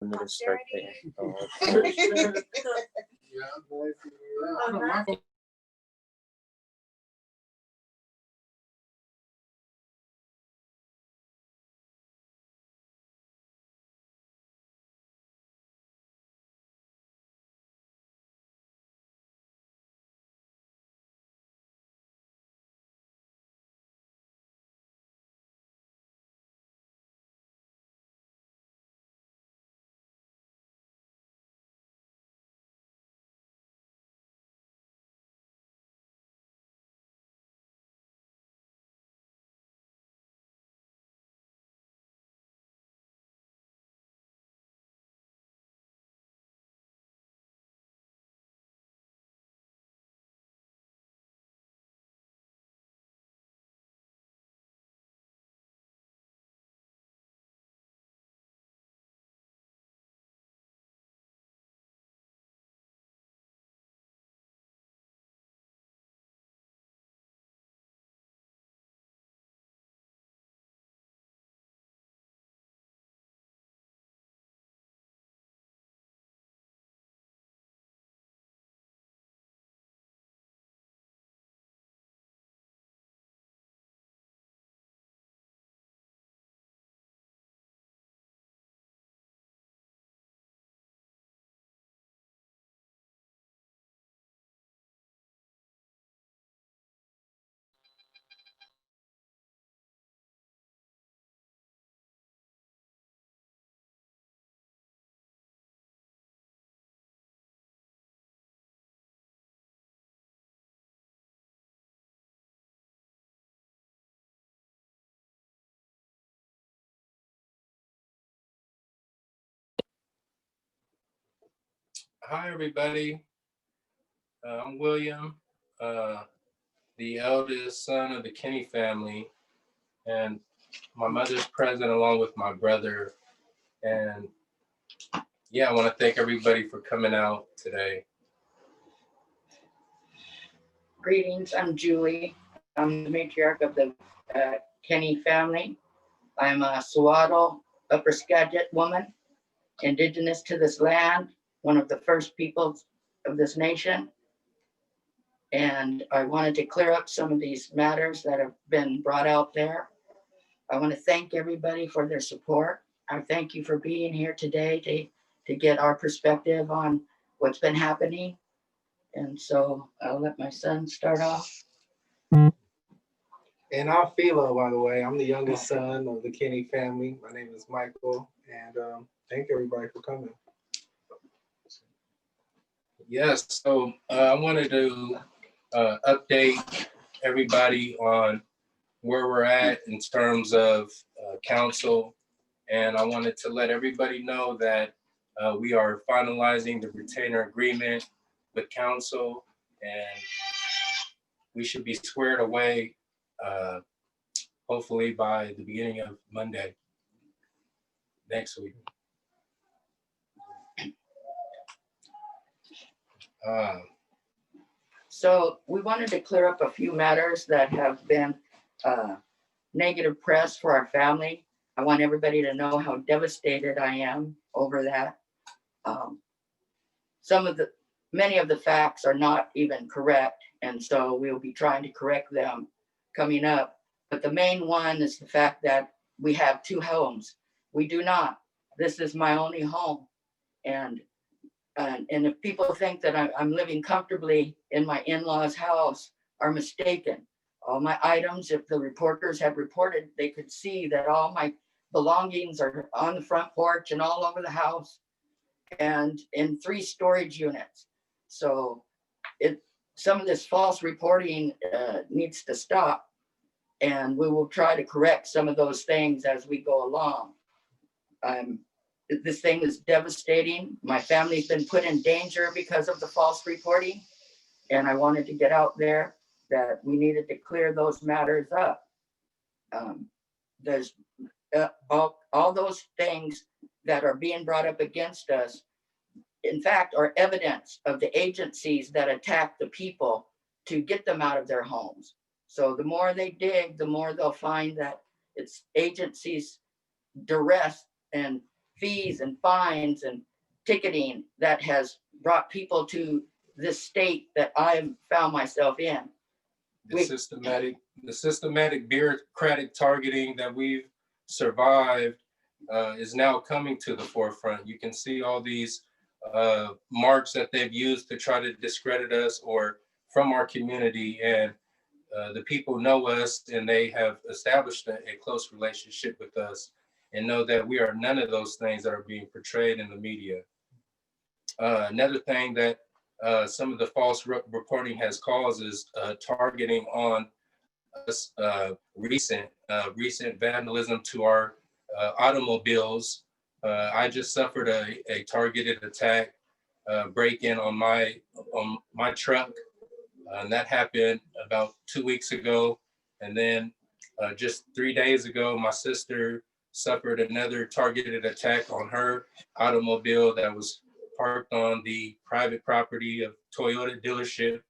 me to start paying. Oh, Hi, everybody. I'm William, the eldest son of the Kinney family, and my mother's present along with my brother. And yeah, I want to thank everybody for coming out today. Greetings, I'm Julie. I'm the matriarch of the Kinney family. I'm a Sawato Upper Skagit woman, indigenous to this land, one of the first peoples of this nation. And I wanted to clear up some of these matters that have been brought out there. I want to thank everybody for their support. I thank you for being here today to get our perspective on what's been happening. And so I'll let my son start off. And I'm Philo, by the way. I'm the youngest son of the Kinney family. My name is Michael, and thank everybody for coming. Yes, so I wanted to update everybody on where we're at in terms of council. And I wanted to let everybody know that we are finalizing the retainer agreement with council, and we should be squared away hopefully by the beginning of Monday next week. So we wanted to clear up a few matters that have been negative press for our family. I want everybody to know how devastated I am over that. Many of the facts are not even correct, and so we'll be trying to correct them coming up. But the main one is the fact that we have two homes. We do not. This is my only home. And if people think that I'm living comfortably in my in-laws' house, are mistaken. All my items, if the reporters had reported, they could see that all my belongings are on the front porch and all over the house and in 3 storage units. So some of this false reporting needs to stop, and we will try to correct some of those things as we go along. This thing is devastating. My family's been put in danger because of the false reporting, and I wanted to get out there that we needed to clear those matters up. There's all those things that are being brought up against us, in fact, are evidence of the agencies that attack the people to get them out of their homes. So the more they dig, the more they'll find that it's agencies' duress and fees and fines and ticketing that has brought people to this state that I found myself in. The systematic bureaucratic targeting that we've survived is now coming to the forefront. You can see all these marks that they've used to try to discredit us or from our community, and the people know us and they have established a close relationship with us and know that we are none of those things that are being portrayed in the media. Another thing that some of the false reporting has caused is targeting on us, recent vandalism to our automobiles. I just suffered a targeted attack, break-in on my truck, and that happened about 2 weeks ago. And then just 3 days ago, my sister suffered another targeted attack on her automobile that was parked on the private property of Toyota dealership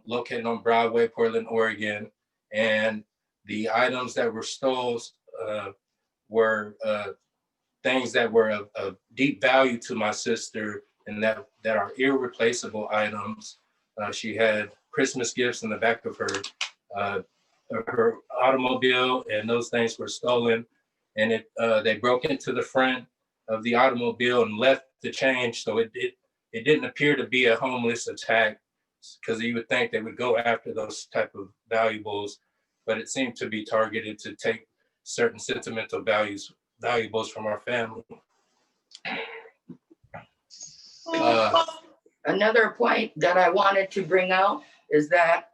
located on Broadway, Portland, Oregon. And the items that were stolen were things that were of deep value to my sister and that are irreplaceable items. She had Christmas gifts in the back of her automobile, and those things were stolen. And they broke into the front of the automobile and left the change. So it didn't appear to be a homeless attack, because you would think they would go after those type of valuables, but it seemed to be targeted to take certain sentimental valuables from our family. Another point that I wanted to bring out is that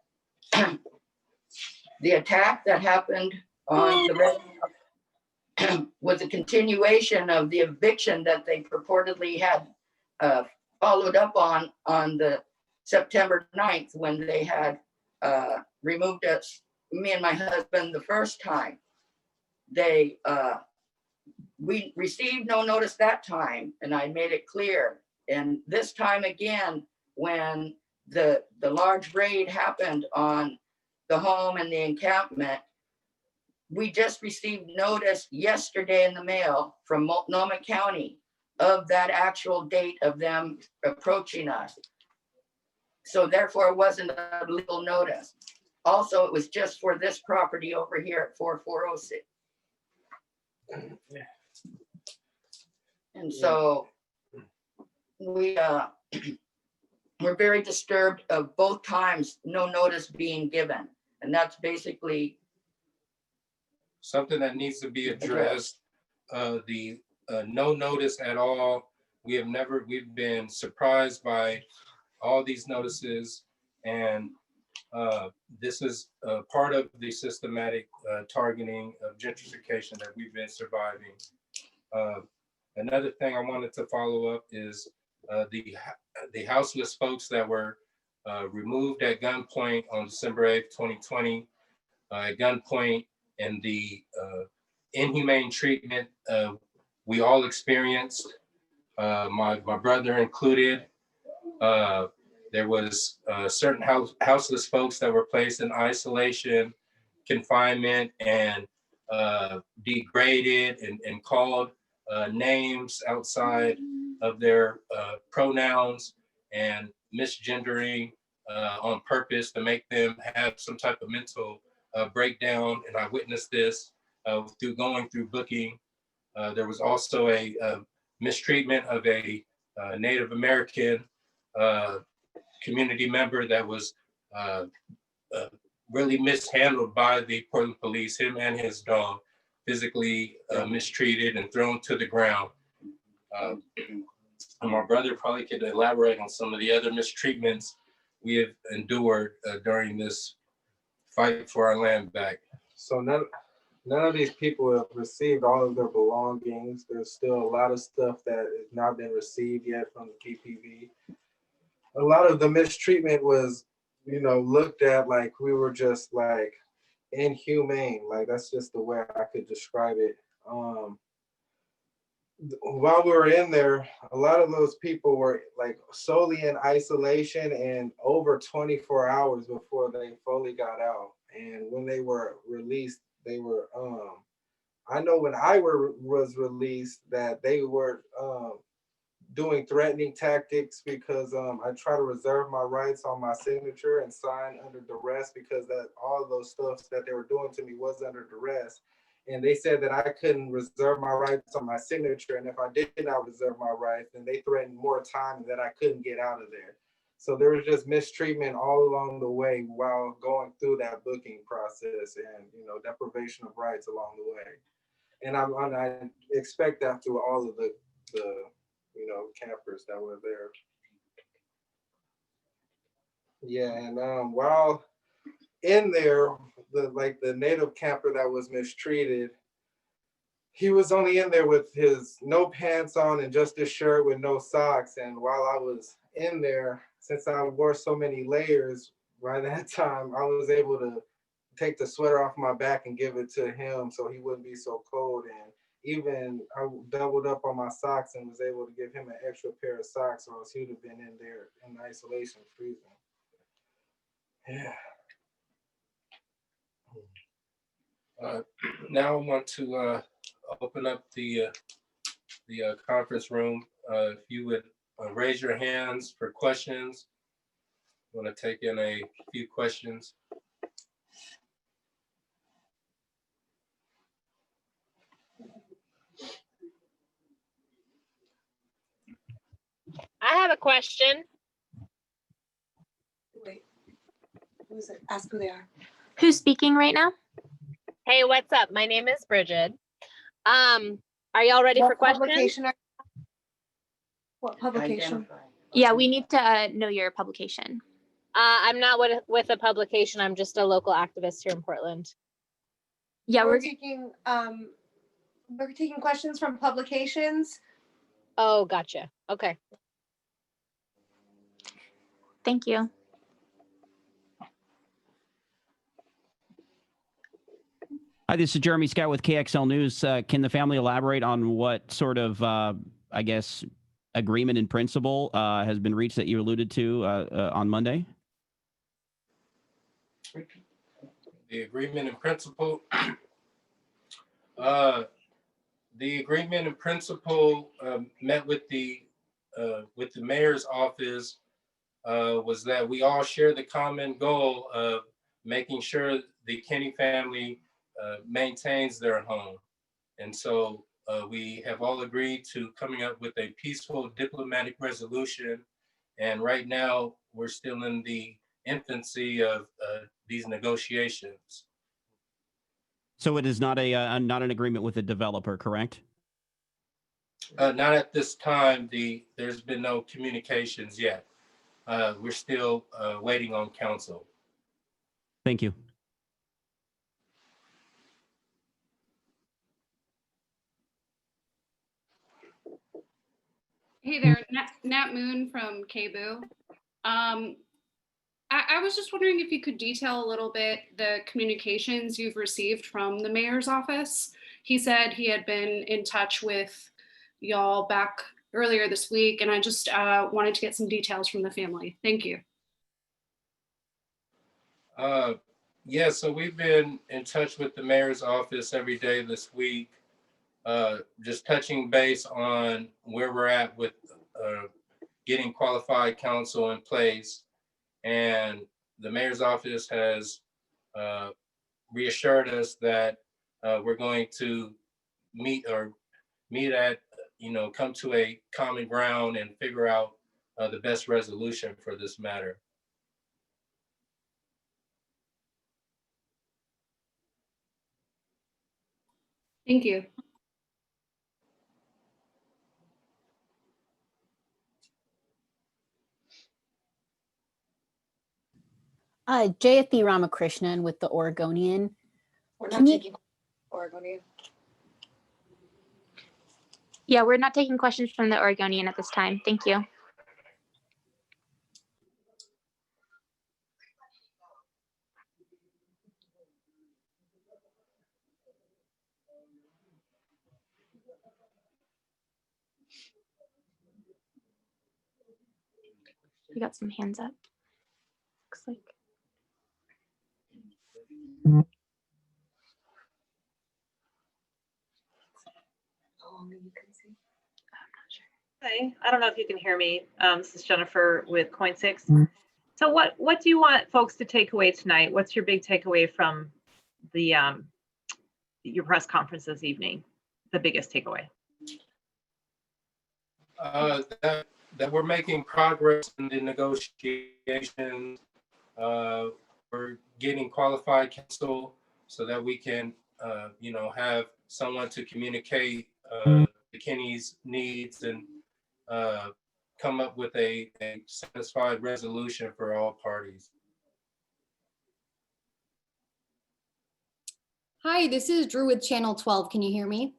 the attack that happened on the red was a continuation of the eviction that they purportedly had followed up on the September 9th, when they had removed us, me and my husband, the first time. We received no notice that time, and I made it clear. And this time again, when the large raid happened on the home and the encampment, we just received notice yesterday in the mail from Multnomah County of that actual date of them approaching us. So therefore it wasn't a legal notice. Also, it was just for this property over here at 4406. And so we're very disturbed of both times no notice being given. And that's basically something that needs to be addressed. The no notice at all. We've been surprised by all these notices, and this is part of the systematic targeting of gentrification that we've been surviving. Another thing I wanted to follow up is the houseless folks that were removed at gunpoint on December 8th, 2020, at gunpoint, and the inhumane treatment we all experienced, my brother included. There was certain houseless folks that were placed in isolation, confinement, and degraded and called names outside of their pronouns and misgendering on purpose to make them have some type of mental breakdown. And I witnessed this through going through booking. There was also a mistreatment of a Native American community member that was really mishandled by the Portland police, him and his dog, physically mistreated and thrown to the ground. And my brother probably could elaborate on some of the other mistreatments we have endured during this fight for our land back. So none of these people have received all of their belongings. There's still a lot of stuff that has not been received yet from the PPV. A lot of the mistreatment was, looked at like we were just like inhumane. Like that's just the way I could describe it. While we were in there, a lot of those people were like solely in isolation and over 24 hours before they fully got out. And when they were released, they were I know when I was released that they were doing threatening tactics because I try to reserve my rights on my signature and sign under duress because that all of those stuffs that they were doing to me was under duress. And they said that I couldn't reserve my rights on my signature. And if I did not reserve my rights, then they threatened more time and that I couldn't get out of there. So there was just mistreatment all along the way while going through that booking process and, deprivation of rights along the way. And I expect that through all of the campers that were there. Yeah, and while in there, the native camper that was mistreated, he was only in there with his no pants on and just a shirt with no socks. And while I was in there, since I wore so many layers by that time, I was able to take the sweater off my back and give it to him so he wouldn't be so cold. And even I doubled up on my socks and was able to give him an extra pair of socks, or else he would have been in there in isolation freezing. Yeah. Now I want to open up the conference room. If you would raise your hands for questions. I want to take in a few questions. I have a question. Wait, who is it? Ask who they are. Who's speaking right now? Hey, what's up? My name is Bridget. Are y'all ready for questions? What publication? Identify. Yeah, we need to know your publication. I'm not with a publication. I'm just a local activist here in Portland. Yeah, We're taking questions from publications. Oh, gotcha. Okay. thank you. Hi, this is Jeremy Scott with KXL News. Can the family elaborate on what sort of, agreement in principle has been reached that you alluded to on Monday? The agreement in principle. The agreement in principle met with the mayor's office was that we all share the common goal of making sure the Kinney family maintains their home. And so we have all agreed to coming up with a peaceful diplomatic resolution. And right now we're still in the infancy of these negotiations. So it is not not an agreement with the developer, correct? Not at this time. There's been no communications yet. We're still waiting on council. Thank you. Hey there, Nat Moon from KBOO. I was just wondering if you could detail a little bit the communications you've received from the mayor's office. He said he had been in touch with y'all back earlier this week, and I just wanted to get some details from the family. Thank you. Yeah, so we've been in touch with the mayor's office every day this week, just touching base on where we're at with getting qualified counsel in place. And the mayor's office has reassured us that we're going to meet at, come to a common ground and figure out the best resolution for this matter. Thank you. Jayati Ramakrishnan with the Oregonian. We're not taking Oregonian. Yeah, we're not taking questions from the Oregonian at this time. Thank you. We got some hands up. Looks like. only you can see. Okay, I don't know if you can hear me. This is Jennifer with Coin6. So what do you want folks to take away tonight? What's your big takeaway from the your press conference this evening? The biggest takeaway? That we're making progress in the negotiations. We're getting qualified counsel so that we can, have someone to communicate the Kinney's needs and come up with a satisfied resolution for all parties. Hi, this is Drew with Channel 12. Can you hear me?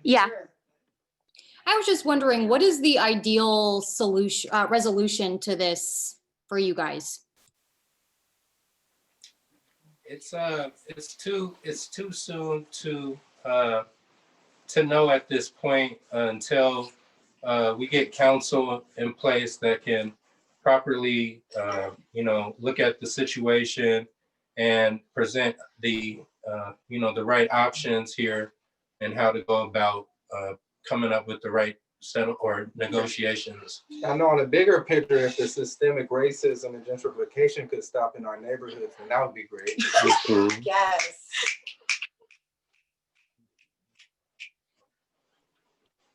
Yeah. I was just wondering, what is the ideal solution, resolution to this for you guys? It's too soon to know at this point until we get counsel in place that can properly look at the situation and present the the right options here and how to go about coming up with the right set or negotiations. I know on a bigger picture, if the systemic racism and gentrification could stop in our neighborhoods, then that would be great. Yes.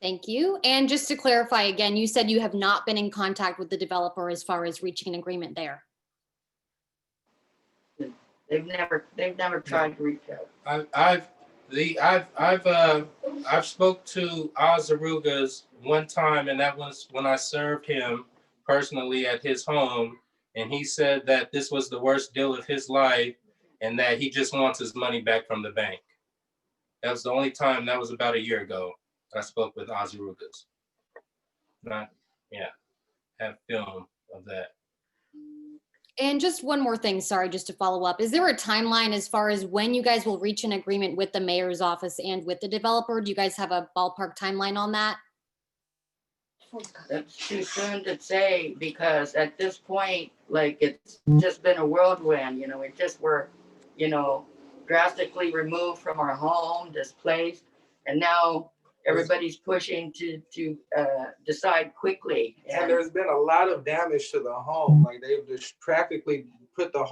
Thank you. And just to clarify again, you said you have not been in contact with the developer as far as reaching an agreement there. They've never tried to reach out. I've spoke to Azarugas one time, and that was when I served him personally at his home, and he said that this was the worst deal of his life and that he just wants his money back from the bank. That was the only time. That was about a year ago that I spoke with Azarugas. Have film of that. And just one more thing, sorry, just to follow up. Is there a timeline as far as when you guys will reach an agreement with the mayor's office and with the developer? Do you guys have a ballpark timeline on that? That's too soon to say, because at this point, like, it's just been a whirlwind, we just were, drastically removed from our home, displaced, and now everybody's pushing to decide quickly. And there's been a lot of damage to the home. Like, they've just practically put the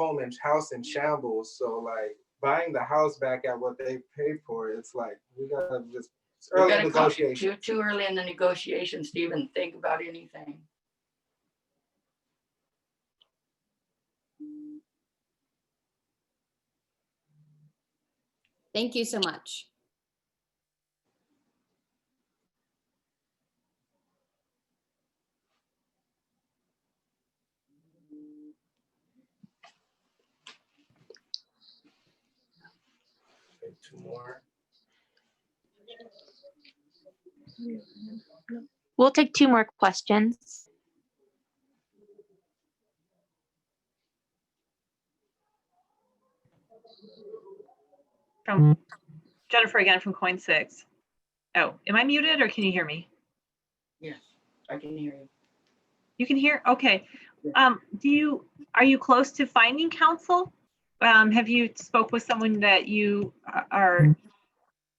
house in shambles. So like buying the house back at what they paid for, it's like we gotta just early negotiation. Too early in the negotiations to even think about anything. Thank you so much. Two more. We'll take 2 more questions. From Jennifer again from Coin6. Oh, am I muted or can you hear me? Yes, I can hear you. You can hear? Okay. Are you close to finding counsel? Have you spoke with someone that you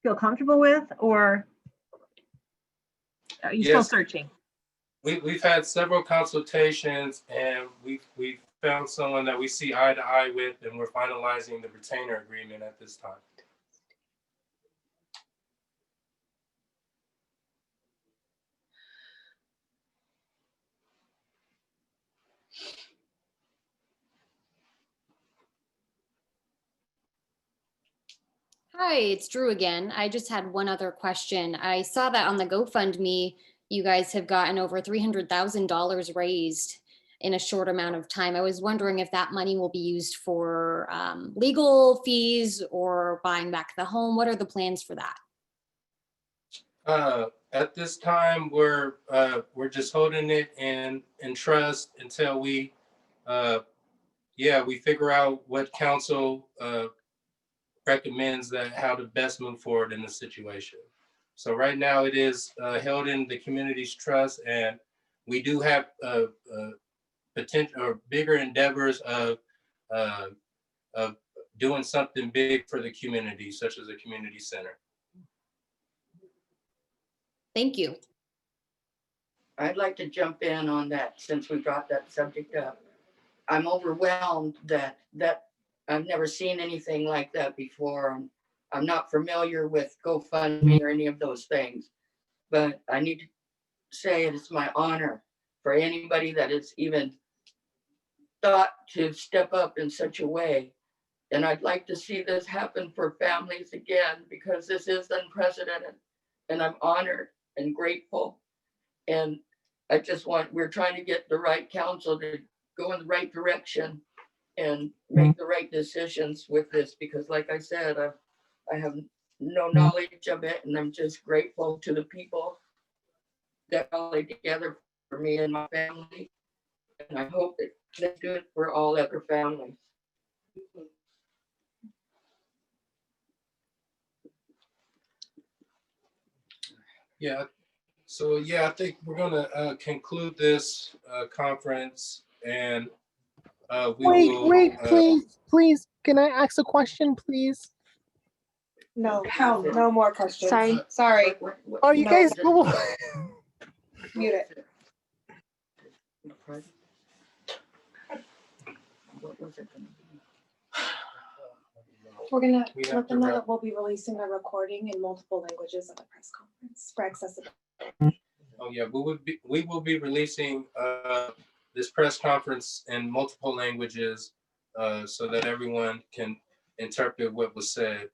feel comfortable with, or are you still searching? We've had several consultations, and we've found someone that we see eye to eye with, and we're finalizing the retainer agreement at this time. Hi, it's Drew again. I just had one other question. I saw that on the GoFundMe, you guys have gotten over $300,000 raised in a short amount of time. I was wondering if that money will be used for legal fees or buying back the home. What are the plans for that? At this time, we're just holding it in trust until we figure out what council recommends that how to best move forward in the situation. So right now it is held in the community's trust, and we do have potential or bigger endeavors of doing something big for the community, such as a community center. Thank you. I'd like to jump in on that since we brought that subject up. I'm overwhelmed that I've never seen anything like that before. I'm not familiar with GoFundMe or any of those things, but I need to say it is my honor for anybody that has even thought to step up in such a way. And I'd like to see this happen for families again, because this is unprecedented. And I'm honored and grateful. And we're trying to get the right counsel to go in the right direction and make the right decisions with this, because like I said, I have no knowledge of it, and I'm just grateful to the people that rallied together for me and my family. And I hope that they do it for all other families. Yeah. So yeah, I think we're gonna conclude this conference, and Wait, please. Can I ask a question, please? No, no more questions. Sorry. Oh, you guys. Mute it. We're gonna We have let to them know wrap. that we'll be releasing a recording in multiple languages at the press conference for accessibility. Oh yeah, we will be releasing this press conference in multiple languages so that everyone can interpret what was said.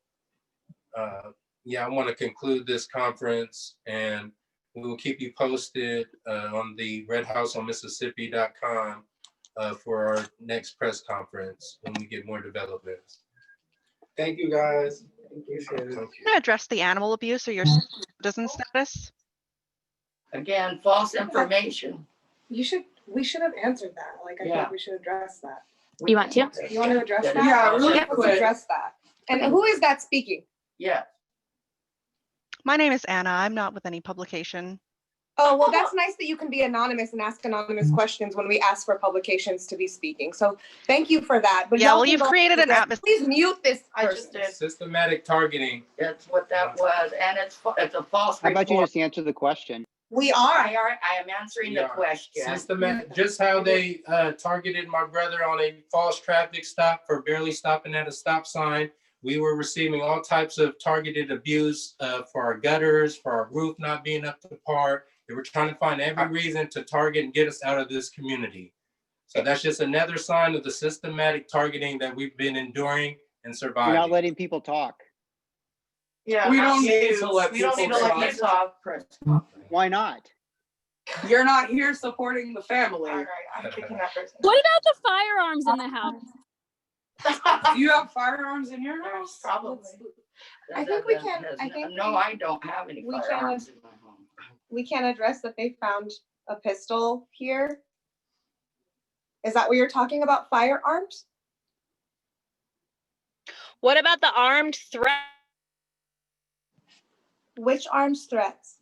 Yeah, I want to conclude this conference, and we will keep you posted on the redhouseonmississippi.com for our next press conference when we get more developments. Thank you, guys. Appreciate it. Thank you. I'm gonna address the animal abuse or your citizen status. Again, false information. We should have answered that. Like, I Yeah. think we should address that. You want to? You want to address that? Yeah, really Let's quick. address that. And who is that speaking? Yeah. My name is Anna. I'm not with any publication. Oh, well, that's nice that you can be anonymous and ask anonymous questions when we ask for publications to be speaking. So thank you for that. But Yeah, y'all well, can you've go- created an atmosphere. Please mute this person. Systematic targeting. That's what that was, and it's a false How about you report. just answer the question? We are. I am answering the Yeah. question. Systematic, just how they targeted my brother on a false traffic stop for barely stopping at a stop sign. We were receiving all types of targeted abuse for our gutters, for our roof not being up to par. They were trying to find every reason to target and get us out of this community. So that's just another sign of the systematic targeting that we've been enduring and You're surviving. not letting people talk. Yeah, We don't need to let we don't need to people let you talk, Chris. Why not? You're not here supporting the family. All right, I'm kicking that person. What about the firearms in the house? Do you have firearms in your house? Probably. I think we can. I think No, I don't have any we can- firearms in my home. we can address that they found a pistol here. Is that what you're talking about? Firearms? What about the armed threat? Which arms threats?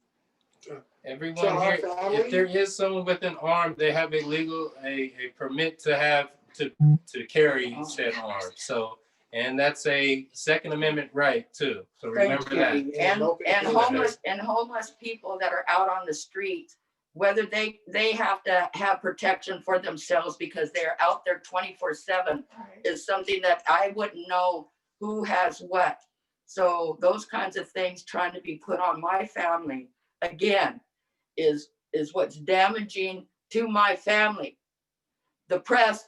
Everyone To our here, family? if there is someone with an arm, they have a permit to have to carry said arm. So, and that's a Second Amendment right too. So remember that. And homeless people that are out on the streets, whether they have to have protection for themselves because they're out there 24/7 is something that I wouldn't know who has what. So those kinds of things trying to be put on my family again is what's damaging to my family. The press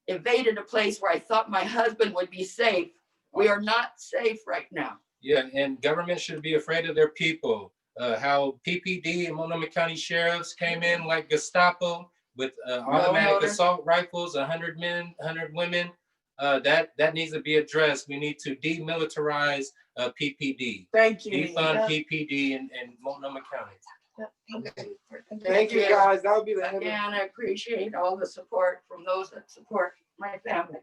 invaded a place where I thought my husband would be safe. We are not safe right now. Yeah, and government should be afraid of their people. How PPD and Multnomah County sheriffs came in like Gestapo with automatic assault rifles, 100 men, 100 women. That needs to be addressed. We need to demilitarize PPD. Thank you. Defund PPD in Multnomah County. Thank you, guys. That would be the end of Again, I appreciate all the support from those that support my family.